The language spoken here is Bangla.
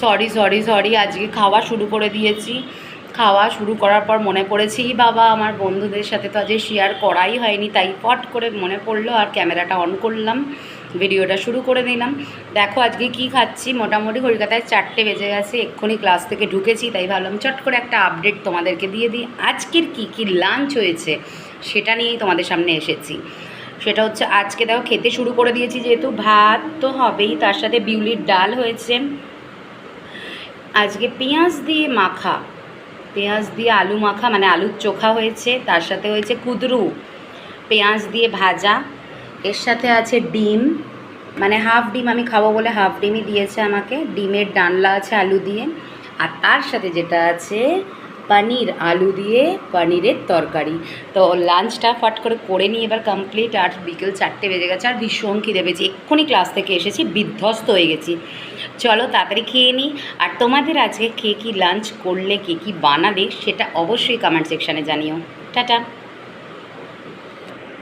সরি সরি সরি, আজকে খাওয়া শুরু করে দিয়েছি। খাওয়া শুরু করার পর মনে পড়েছে, বাবা আমার বন্ধুদের সাথে তো আজকে শেয়ার করাই হয়নি, তাই পট করে মনে পড়লো আর ক্যামেরাটা অন করলাম, ভিডিওটা শুরু করে দিলাম। দেখো আজকে কি খাচ্ছি। মোটামুটি কলকাতায় 4টে বেজে গেছে, এক্ষুনি ক্লাস থেকে ঢুকেছি, তাই ভাবলাম চট করে একটা আপডেট তোমাদেরকে দিয়ে দিই। আজকের কি লাঞ্চ হয়েছে সেটা নিয়েই তোমাদের সামনে এসেছি। সেটা হচ্ছে আজকে দেখো খেতে শুরু করে দিয়েছি, যেহেতু ভাত তো হবেই, তার সাথে বিউলির ডাল হয়েছে, আজকে পেঁয়াজ দিয়ে মাখা, পেঁয়াজ দিয়ে আলু মাখা মানে আলুর চোখা হয়েছে, তার সাথে হয়েছে কুদরু পেঁয়াজ দিয়ে ভাজা, এর সাথে আছে ডিম, মানে হাফ ডিম আমি খাবো বলে হাফ ডিমই দিয়েছে আমাকে, ডিমের ডালনা আছে আলু দিয়ে, আর তার সাথে যেটা আছে পনির, আলু দিয়ে পনিরের তরকারি। তো লাঞ্চটা ফট করে নিই এবার কমপ্লিট। আর বিকেল 4টে বেজে গেছে, আর ভীষণ খিদে পেয়েছি, এক্ষুনি ক্লাস থেকে এসেছি, বিধ্বস্ত হয়ে গেছি। চলো তাড়াতাড়ি খেয়ে নিই। আর তোমাদের আজকে কে কী লাঞ্চ করলে, কে কী বানালে সেটা অবশ্যই কমেন্ট সেকশানে জানিও। টাটা।